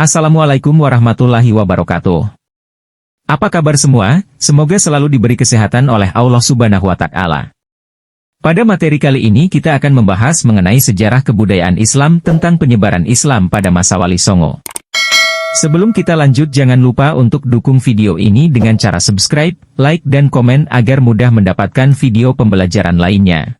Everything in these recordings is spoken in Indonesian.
Assalamualaikum warahmatullahi wabarakatuh. Apa kabar semua? Semoga selalu diberi kesehatan oleh Allah Subhanahu wa Ta'ala. Pada materi kali ini kita akan membahas mengenai sejarah kebudayaan Islam tentang penyebaran Islam pada masa Wali Songo. Sebelum kita lanjut, jangan lupa untuk dukung video ini dengan cara subscribe, like, dan komen agar mudah mendapatkan video pembelajaran lainnya.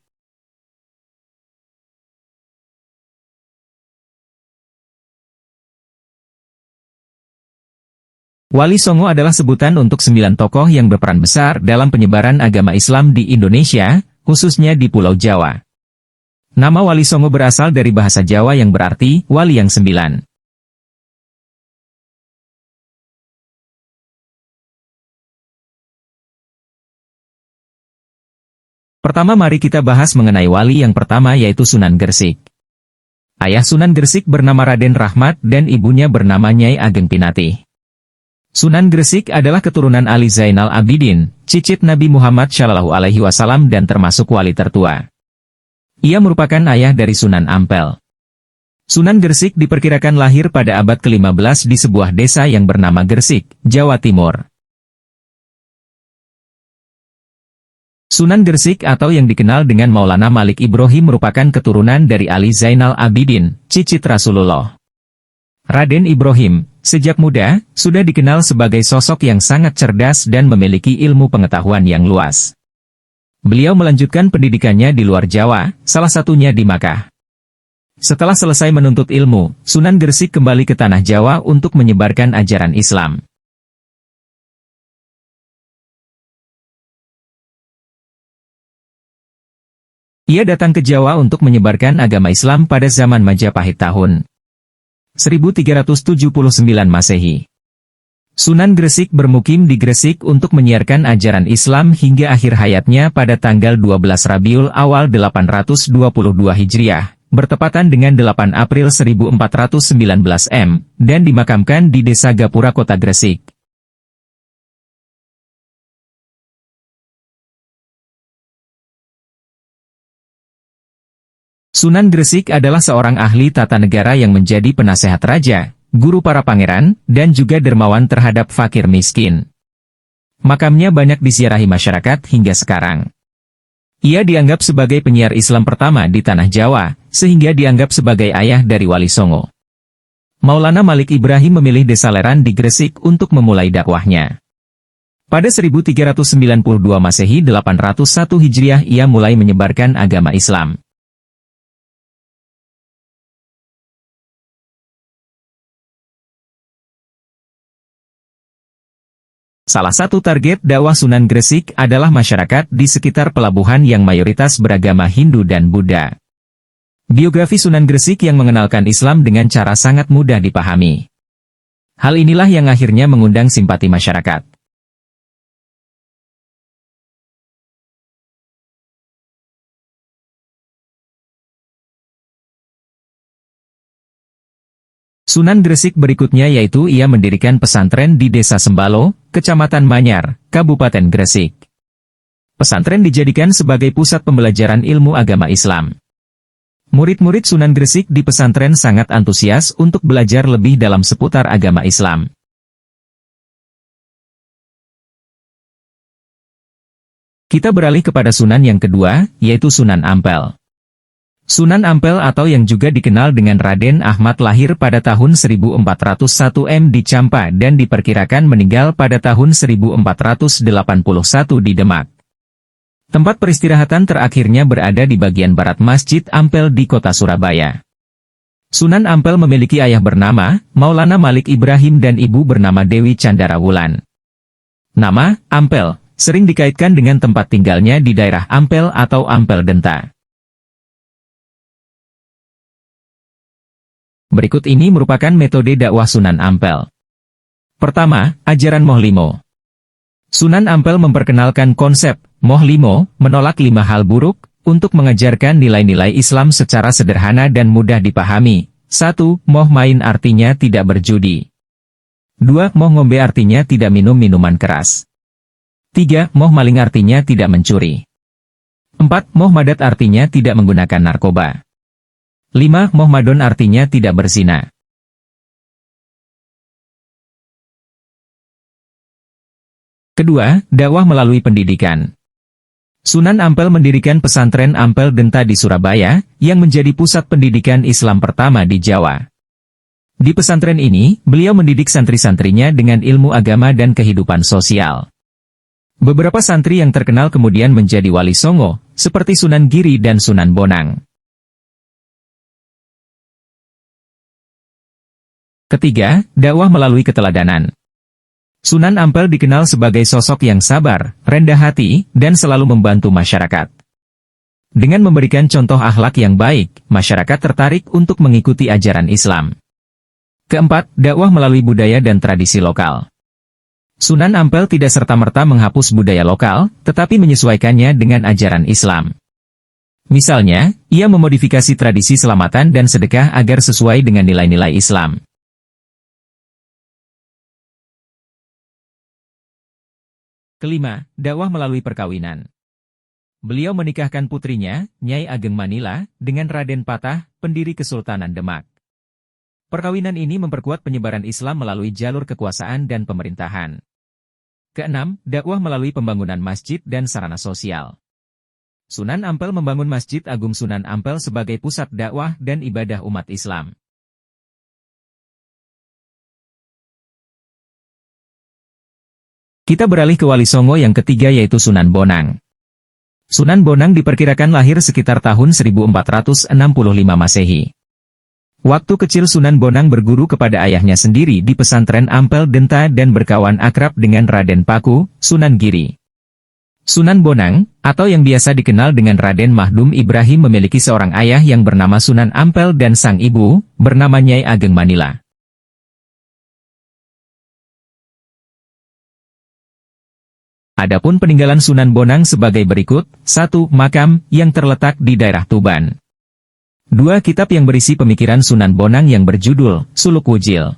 Wali Songo adalah sebutan untuk 9 tokoh yang berperan besar dalam penyebaran agama Islam di Indonesia, khususnya di Pulau Jawa. Nama Wali Songo berasal dari bahasa Jawa yang berarti wali yang 9. Pertama, mari kita bahas mengenai wali yang pertama, yaitu Sunan Gresik. Ayah Sunan Gresik bernama Raden Rahmat dan ibunya bernama Nyai Ageng Pinatih. Sunan Gresik adalah keturunan Ali Zainal Abidin, cicit Nabi Muhammad SAW dan termasuk wali tertua. Ia merupakan ayah dari Sunan Ampel. Sunan Gresik diperkirakan lahir pada abad ke-15 di sebuah desa yang bernama Gresik, Jawa Timur. Sunan Gresik atau yang dikenal dengan Maulana Malik Ibrahim merupakan keturunan dari Ali Zainal Abidin, cicit Rasulullah. Raden Ibrahim, sejak muda, sudah dikenal sebagai sosok yang sangat cerdas dan memiliki ilmu pengetahuan yang luas. Beliau melanjutkan pendidikannya di luar Jawa, salah satunya di Makkah. Setelah selesai menuntut ilmu, Sunan Gresik kembali ke tanah Jawa untuk menyebarkan ajaran Islam. Ia datang ke Jawa untuk menyebarkan agama Islam pada zaman Majapahit tahun 1379 Masehi. Sunan Gresik bermukim di Gresik untuk menyiarkan ajaran Islam hingga akhir hayatnya pada tanggal 12 Rabiul Awal 822 Hijriah, bertepatan dengan 8 April 1419 M, dan dimakamkan di Desa Gapura, Kota Gresik. Sunan Gresik adalah seorang ahli tata negara yang menjadi penasehat raja, guru para pangeran, dan juga dermawan terhadap fakir miskin. Makamnya banyak disiarahi masyarakat hingga sekarang. Ia dianggap sebagai penyiar Islam pertama di tanah Jawa, sehingga dianggap sebagai ayah dari Wali Songo. Maulana Malik Ibrahim memilih Desa Leran di Gresik untuk memulai dakwahnya. Pada 1392 Masehi 801 Hijriah ia mulai menyebarkan agama Islam. Salah satu target dakwah Sunan Gresik adalah masyarakat di sekitar pelabuhan yang mayoritas beragama Hindu dan Buddha. Biografi Sunan Gresik yang mengenalkan Islam dengan cara sangat mudah dipahami. Hal inilah yang akhirnya mengundang simpati masyarakat. Sunan Gresik berikutnya yaitu ia mendirikan pesantren di Desa Sembalo, Kecamatan Manyar, Kabupaten Gresik. Pesantren dijadikan sebagai pusat pembelajaran ilmu agama Islam. Murid-murid Sunan Gresik di pesantren sangat antusias untuk belajar lebih dalam seputar agama Islam. Kita beralih kepada Sunan yang kedua, yaitu Sunan Ampel. Sunan Ampel atau yang juga dikenal dengan Raden Ahmad lahir pada tahun 1401 M di Campa dan diperkirakan meninggal pada tahun 1481 di Demak. Tempat peristirahatan terakhirnya berada di bagian barat Masjid Ampel di kota Surabaya. Sunan Ampel memiliki ayah bernama Maulana Malik Ibrahim dan ibu bernama Dewi Candara Wulan. Nama Ampel sering dikaitkan dengan tempat tinggalnya di daerah Ampel atau Ampel Denta. Berikut ini merupakan metode dakwah Sunan Ampel. Pertama, ajaran Moh Limo. Sunan Ampel memperkenalkan konsep Moh Limo, menolak 5 hal buruk, untuk mengajarkan nilai-nilai Islam secara sederhana dan mudah dipahami. 1. Moh main artinya tidak berjudi. 2. Moh ngombe artinya tidak minum minuman keras. 3. Moh maling artinya tidak mencuri. 4. Moh madat artinya tidak menggunakan narkoba. 5. Moh madon artinya tidak berzina. Kedua, dakwah melalui pendidikan. Sunan Ampel mendirikan pesantren Ampel Denta di Surabaya, yang menjadi pusat pendidikan Islam pertama di Jawa. Di pesantren ini, beliau mendidik santri-santrinya dengan ilmu agama dan kehidupan sosial. Beberapa santri yang terkenal kemudian menjadi wali songo, seperti Sunan Giri dan Sunan Bonang. Ketiga, dakwah melalui keteladanan. Sunan Ampel dikenal sebagai sosok yang sabar, rendah hati, dan selalu membantu masyarakat. Dengan memberikan contoh akhlak yang baik, masyarakat tertarik untuk mengikuti ajaran Islam. Keempat, dakwah melalui budaya dan tradisi lokal. Sunan Ampel tidak serta-merta menghapus budaya lokal, tetapi menyesuaikannya dengan ajaran Islam. Misalnya, ia memodifikasi tradisi selamatan dan sedekah agar sesuai dengan nilai-nilai Islam. Kelima, dakwah melalui perkawinan. Beliau menikahkan putrinya, Nyai Ageng Manila, dengan Raden Patah, pendiri Kesultanan Demak. Perkawinan ini memperkuat penyebaran Islam melalui jalur kekuasaan dan pemerintahan. Keenam, dakwah melalui pembangunan masjid dan sarana sosial. Sunan Ampel membangun Masjid Agung Sunan Ampel sebagai pusat dakwah dan ibadah umat Islam. Kita beralih ke wali songo yang ketiga yaitu Sunan Bonang. Sunan Bonang diperkirakan lahir sekitar tahun 1465 Masehi. Waktu kecil Sunan Bonang berguru kepada ayahnya sendiri di pesantren Ampel Denta dan berkawan akrab dengan Raden Paku, Sunan Giri. Sunan Bonang, atau yang biasa dikenal dengan Raden Mahdum Ibrahim memiliki seorang ayah yang bernama Sunan Ampel dan sang ibu, bernama Nyai Ageng Manila. Adapun peninggalan Sunan Bonang sebagai berikut, 1. Makam, yang terletak di daerah Tuban. 2. Kitab yang berisi pemikiran Sunan Bonang yang berjudul, Suluk Wujil.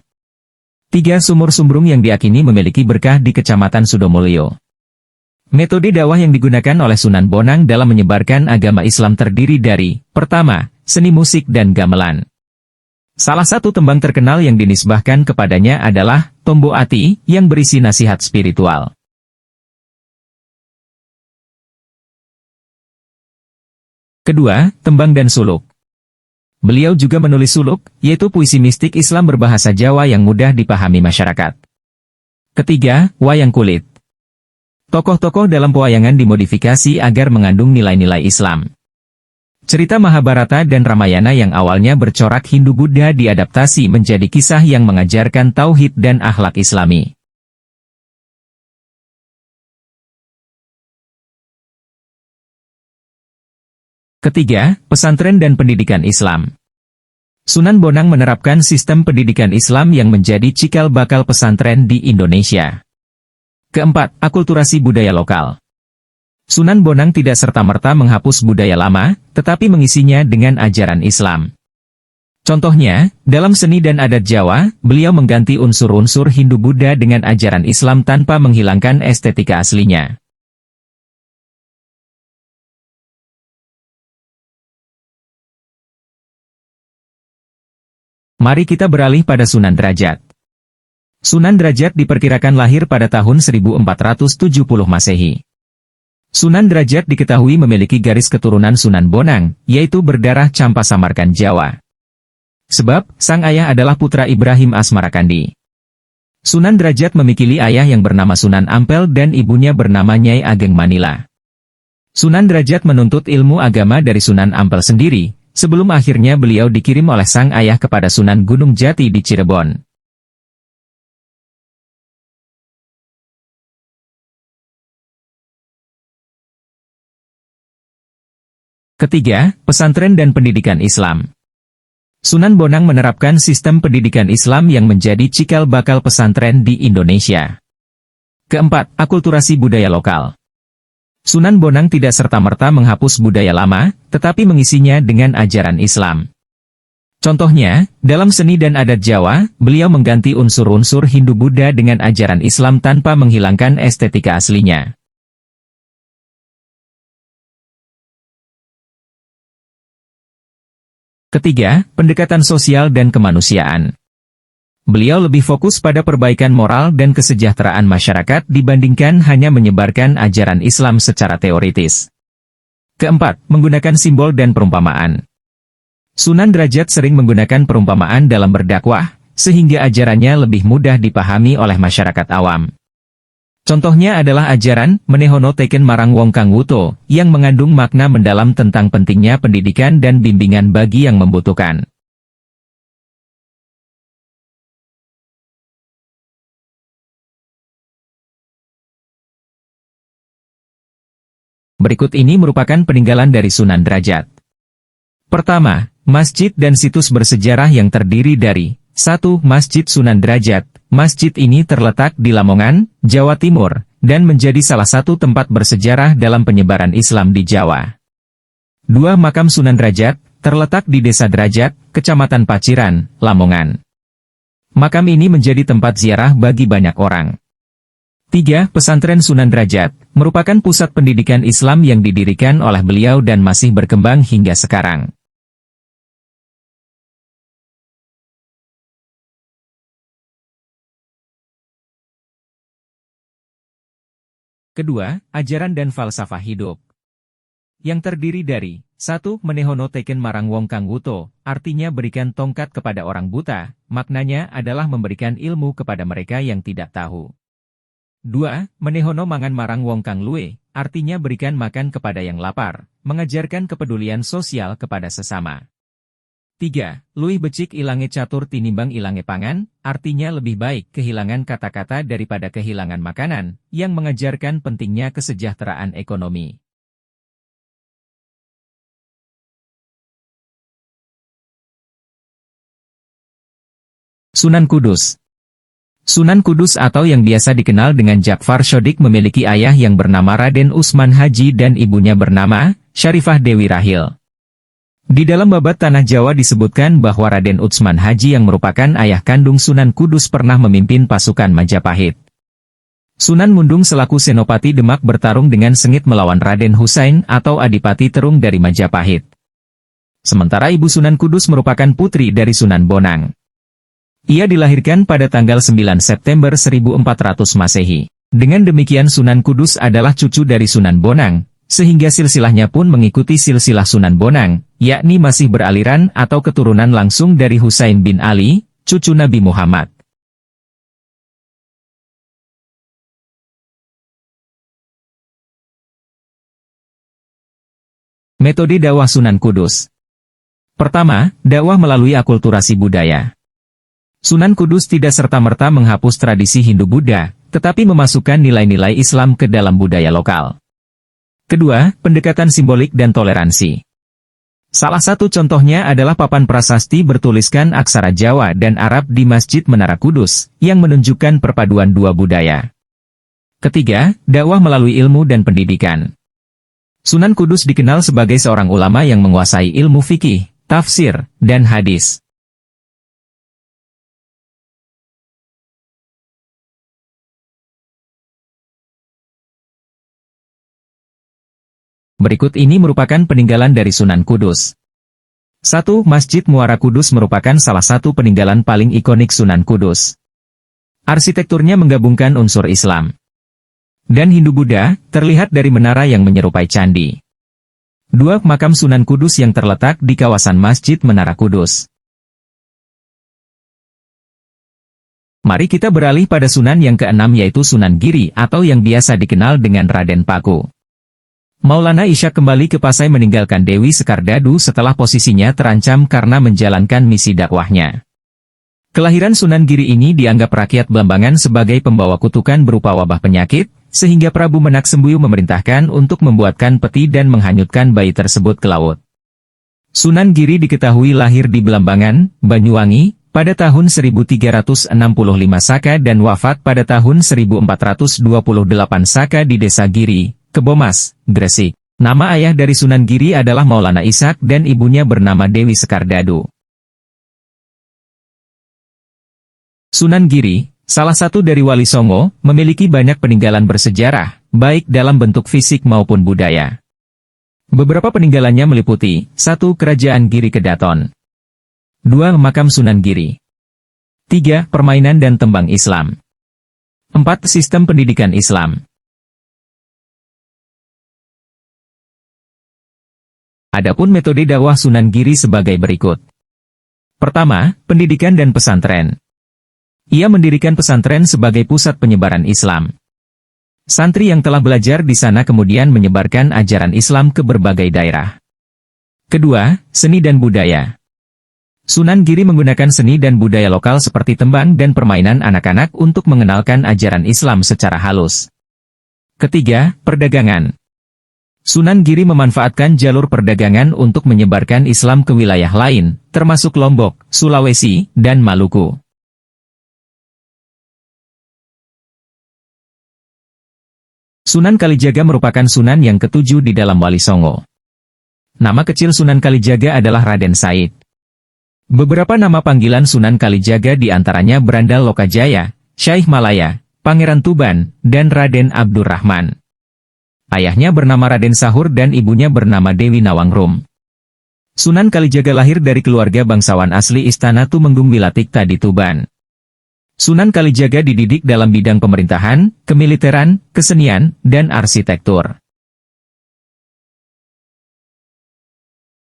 3. Sumur Sumbrung yang diakini memiliki berkah di Kecamatan Sudomulyo. Metode dakwah yang digunakan oleh Sunan Bonang dalam menyebarkan agama Islam terdiri dari, pertama, seni musik dan gamelan. Salah satu tembang terkenal yang dinisbahkan kepadanya adalah, Tombo Ati, yang berisi nasihat spiritual. Kedua, tembang dan suluk. Beliau juga menulis suluk, yaitu puisi mistik Islam berbahasa Jawa yang mudah dipahami masyarakat. Ketiga, wayang kulit. Tokoh-tokoh dalam pewayangan dimodifikasi agar mengandung nilai-nilai Islam. Cerita Mahabharata dan Ramayana yang awalnya bercorak Hindu-Buddha diadaptasi menjadi kisah yang mengajarkan tauhid dan akhlak Islami. Ketiga, pesantren dan pendidikan Islam. Sunan Bonang menerapkan sistem pendidikan Islam yang menjadi cikal bakal pesantren di Indonesia. Keempat, akulturasi budaya lokal. Sunan Bonang tidak serta-merta menghapus budaya lama, tetapi mengisinya dengan ajaran Islam. Contohnya, dalam seni dan adat Jawa, beliau mengganti unsur-unsur Hindu-Buddha dengan ajaran Islam tanpa menghilangkan estetika aslinya. Mari kita beralih pada Sunan Derajat. Sunan Derajat diperkirakan lahir pada tahun 1470 Masehi. Sunan Derajat diketahui memiliki garis keturunan Sunan Bonang, yaitu berdarah Campa Samarkan Jawa. Sebab, sang ayah adalah putra Ibrahim Asmarakandi. Sunan Derajat memiliki ayah yang bernama Sunan Ampel dan ibunya bernama Nyai Ageng Manila. Sunan Derajat menuntut ilmu agama dari Sunan Ampel sendiri, sebelum akhirnya beliau dikirim oleh sang ayah kepada Sunan Gunung Jati di Cirebon. Ketiga, pesantren dan pendidikan Islam. Sunan Bonang menerapkan sistem pendidikan Islam yang menjadi cikal bakal pesantren di Indonesia. Keempat, akulturasi budaya lokal. Sunan Bonang tidak serta-merta menghapus budaya lama, tetapi mengisinya dengan ajaran Islam. Contohnya, dalam seni dan adat Jawa, beliau mengganti unsur-unsur Hindu-Buddha dengan ajaran Islam tanpa menghilangkan estetika aslinya. Ketiga, pendekatan sosial dan kemanusiaan. Beliau lebih fokus pada perbaikan moral dan kesejahteraan masyarakat dibandingkan hanya menyebarkan ajaran Islam secara teoritis. Keempat, menggunakan simbol dan perumpamaan. Sunan Derajat sering menggunakan perumpamaan dalam berdakwah, sehingga ajarannya lebih mudah dipahami oleh masyarakat awam. Contohnya adalah ajaran Menehono Teken Marang Wong Kang Wuto, yang mengandung makna mendalam tentang pentingnya pendidikan dan bimbingan bagi yang membutuhkan. Berikut ini merupakan peninggalan dari Sunan Derajat. Pertama, masjid dan situs bersejarah yang terdiri dari 1. Masjid Sunan Derajat. Masjid ini terletak di Lamongan, Jawa Timur, dan menjadi salah satu tempat bersejarah dalam penyebaran Islam di Jawa. 2. Makam Sunan Derajat, terletak di Desa Derajat, Kecamatan Paciran, Lamongan. Makam ini menjadi tempat ziarah bagi banyak orang. 3. Pesantren Sunan Derajat, merupakan pusat pendidikan Islam yang didirikan oleh beliau dan masih berkembang hingga sekarang. Kedua, ajaran dan falsafah hidup. Yang terdiri dari 1. Menehono Teken Marang Wong Kang Wuto, artinya berikan tongkat kepada orang buta, maknanya adalah memberikan ilmu kepada mereka yang tidak tahu. 2. Menehono Mangan Marang Wong Kang Luwe, artinya berikan makan kepada yang lapar, mengajarkan kepedulian sosial kepada sesama. 3. Luwih becik ilange catur tinimbang ilange pangan, artinya lebih baik kehilangan kata-kata daripada kehilangan makanan, yang mengajarkan pentingnya kesejahteraan ekonomi. Sunan Kudus. Sunan Kudus atau yang biasa dikenal dengan Ja'far Shodiq memiliki ayah yang bernama Raden Utsman Haji dan ibunya bernama Syarifah Dewi Rahil. Di dalam babat Tanah Jawa disebutkan bahwa Raden Utsman Haji yang merupakan ayah kandung Sunan Kudus pernah memimpin pasukan Majapahit. Sunan Mundung selaku Senopati Demak bertarung dengan sengit melawan Raden Husain atau Adipati Terung dari Majapahit. Sementara ibu Sunan Kudus merupakan putri dari Sunan Bonang. Ia dilahirkan pada tanggal 9 September 1400 Masehi. Dengan demikian Sunan Kudus adalah cucu dari Sunan Bonang, sehingga silsilahnya pun mengikuti silsilah Sunan Bonang, yakni masih beraliran atau keturunan langsung dari Husain bin Ali, cucu Nabi Muhammad. Metode dakwah Sunan Kudus. Pertama, dakwah melalui akulturasi budaya. Sunan Kudus tidak serta-merta menghapus tradisi Hindu-Buddha, tetapi memasukkan nilai-nilai Islam ke dalam budaya lokal. Kedua, pendekatan simbolik dan toleransi. Salah satu contohnya adalah papan prasasti bertuliskan aksara Jawa dan Arab di Masjid Menara Kudus, yang menunjukkan perpaduan dua budaya. Ketiga, dakwah melalui ilmu dan pendidikan. Sunan Kudus dikenal sebagai seorang ulama yang menguasai ilmu fikih, tafsir, dan hadis. Berikut ini merupakan peninggalan dari Sunan Kudus. 1. Masjid Muara Kudus merupakan salah satu peninggalan paling ikonik Sunan Kudus. Arsitekturnya menggabungkan unsur Islam dan Hindu-Buddha, terlihat dari menara yang menyerupai candi. 2. Makam Sunan Kudus yang terletak di kawasan Masjid Menara Kudus. Mari kita beralih pada Sunan yang keenam yaitu Sunan Giri atau yang biasa dikenal dengan Raden Paku. Maulana Ishak kembali ke Pasai meninggalkan Dewi Sekardadu setelah posisinya terancam karena menjalankan misi dakwahnya. Kelahiran Sunan Giri ini dianggap rakyat Blambangan sebagai pembawa kutukan berupa wabah penyakit, sehingga Prabu Menak Sembiu memerintahkan untuk membuatkan peti dan menghanyutkan bayi tersebut ke laut. Sunan Giri diketahui lahir di Blambangan, Banyuwangi, pada tahun 1365 Saka dan wafat pada tahun 1428 Saka di Desa Giri, Kebomas, Gresik. Nama ayah dari Sunan Giri adalah Maulana Ishak dan ibunya bernama Dewi Sekardadu. Sunan Giri, salah satu dari Wali Songo, memiliki banyak peninggalan bersejarah, baik dalam bentuk fisik maupun budaya. Beberapa peninggalannya meliputi 1. Kerajaan Giri Kedaton. 2. Makam Sunan Giri. 3. Permainan dan tembang Islam. 4. Sistem pendidikan Islam. Adapun metode dakwah Sunan Giri sebagai berikut. Pertama, pendidikan dan pesantren. Ia mendirikan pesantren sebagai pusat penyebaran Islam. Santri yang telah belajar di sana kemudian menyebarkan ajaran Islam ke berbagai daerah. Kedua, seni dan budaya. Sunan Giri menggunakan seni dan budaya lokal seperti tembang dan permainan anak-anak untuk mengenalkan ajaran Islam secara halus. Ketiga, perdagangan. Sunan Giri memanfaatkan jalur perdagangan untuk menyebarkan Islam ke wilayah lain, termasuk Lombok, Sulawesi, dan Maluku. Sunan Kalijaga merupakan sunan yang ketujuh di dalam Wali Songo. Nama kecil Sunan Kalijaga adalah Raden Said. Beberapa nama panggilan Sunan Kalijaga diantaranya Brandal Lokajaya, Syaikh Malaya, Pangeran Tuban, dan Raden Abdurrahman. Ayahnya bernama Raden Sahur dan ibunya bernama Dewi Nawangrum. Sunan Kalijaga lahir dari keluarga bangsawan asli Istana Tumenggung Wilatikta di Tuban. Sunan Kalijaga dididik dalam bidang pemerintahan, kemiliteran, kesenian, dan arsitektur.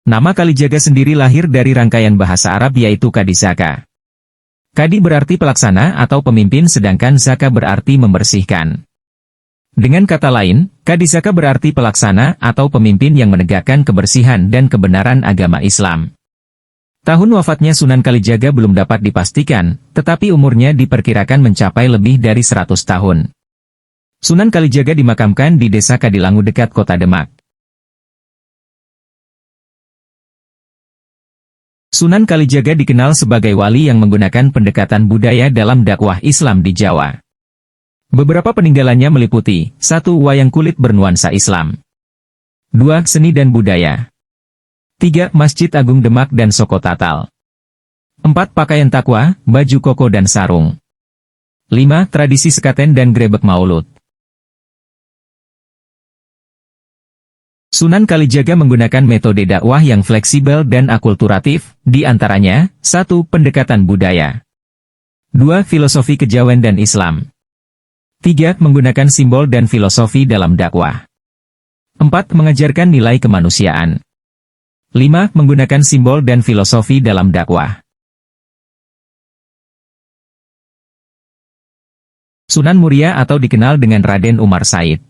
Nama Kalijaga sendiri lahir dari rangkaian bahasa Arab yaitu Kadisaka. Kadi berarti pelaksana atau pemimpin sedangkan Zaka berarti membersihkan. Dengan kata lain, Kadisaka berarti pelaksana atau pemimpin yang menegakkan kebersihan dan kebenaran agama Islam. Tahun wafatnya Sunan Kalijaga belum dapat dipastikan, tetapi umurnya diperkirakan mencapai lebih dari 100 tahun. Sunan Kalijaga dimakamkan di Desa Kadilangu dekat Kota Demak. Sunan Kalijaga dikenal sebagai wali yang menggunakan pendekatan budaya dalam dakwah Islam di Jawa. Beberapa peninggalannya meliputi 1. Wayang kulit bernuansa Islam. 2. Seni dan budaya. 3. Masjid Agung Demak dan Soko Tatal. 4. Pakaian takwa, baju koko dan sarung. 5. Tradisi sekaten dan grebek maulud. Sunan Kalijaga menggunakan metode dakwah yang fleksibel dan akulturatif, di antaranya, 1. Pendekatan budaya. 2. Filosofi kejawen dan Islam. 3. Menggunakan simbol dan filosofi dalam dakwah. 4. Mengajarkan nilai kemanusiaan. 5. Menggunakan simbol dan filosofi dalam dakwah. Sunan Muria atau dikenal dengan Raden Umar Said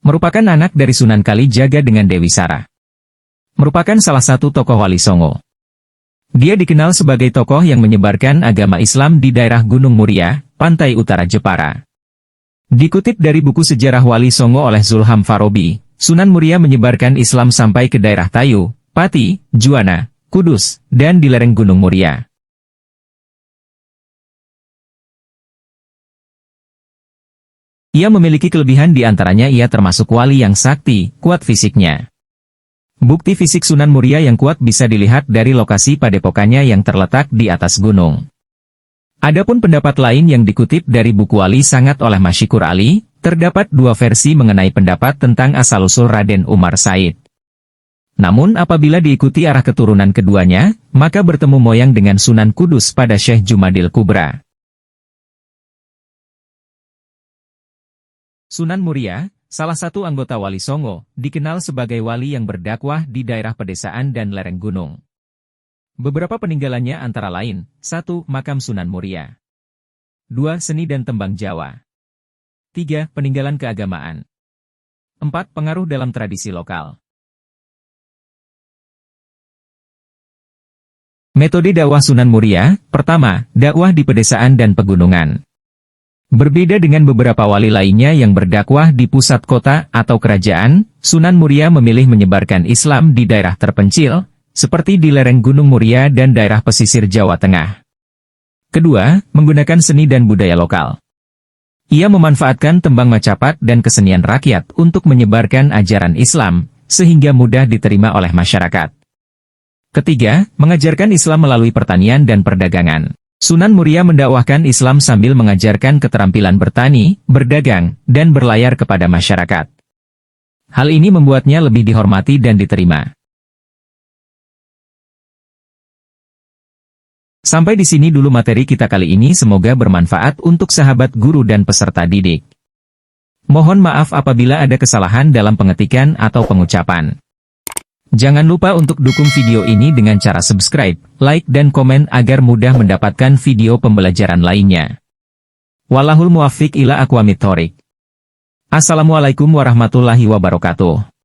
merupakan anak dari Sunan Kalijaga dengan Dewi Sara. Merupakan salah satu tokoh Wali Songo. Dia dikenal sebagai tokoh yang menyebarkan agama Islam di daerah Gunung Muria, pantai utara Jepara. Dikutip dari buku sejarah Wali Songo oleh Zulham Farabi, Sunan Muria menyebarkan Islam sampai ke daerah Tayu, Pati, Juwana, Kudus, dan di lereng Gunung Muria. Ia memiliki kelebihan di antaranya ia termasuk wali yang sakti, kuat fisiknya. Bukti fisik Sunan Muria yang kuat bisa dilihat dari lokasi padepokannya yang terletak di atas gunung. Adapun pendapat lain yang dikutip dari buku Wali Sangat oleh Masyikur Ali, terdapat dua versi mengenai pendapat tentang asal-usul Raden Umar Said. Namun apabila diikuti arah keturunan keduanya, maka bertemu moyang dengan Sunan Kudus pada Syekh Jumadil Kubra. Sunan Muria, salah satu anggota Wali Songo, dikenal sebagai wali yang berdakwah di daerah pedesaan dan lereng gunung. Beberapa peninggalannya antara lain, 1. Makam Sunan Muria. 2. Seni dan tembang Jawa. 3. Peninggalan keagamaan. 4. Pengaruh dalam tradisi lokal. Metode dakwah Sunan Muria, pertama, dakwah di pedesaan dan pegunungan. Berbeda dengan beberapa wali lainnya yang berdakwah di pusat kota atau kerajaan, Sunan Muria memilih menyebarkan Islam di daerah terpencil, seperti di lereng Gunung Muria dan daerah pesisir Jawa Tengah. Kedua, menggunakan seni dan budaya lokal. Ia memanfaatkan tembang macapat dan kesenian rakyat untuk menyebarkan ajaran Islam, sehingga mudah diterima oleh masyarakat. Ketiga, mengajarkan Islam melalui pertanian dan perdagangan. Sunan Muria mendakwahkan Islam sambil mengajarkan keterampilan bertani, berdagang, dan berlayar kepada masyarakat. Hal ini membuatnya lebih dihormati dan diterima. Sampai di sini dulu materi kita kali ini, semoga bermanfaat untuk sahabat guru dan peserta didik. Mohon maaf apabila ada kesalahan dalam pengetikan atau pengucapan. Jangan lupa untuk dukung video ini dengan cara subscribe, like dan komen agar mudah mendapatkan video pembelajaran lainnya. Wallahul muwaffiq ila aqwamit thoriq. Assalamualaikum warahmatullahi wabarakatuh.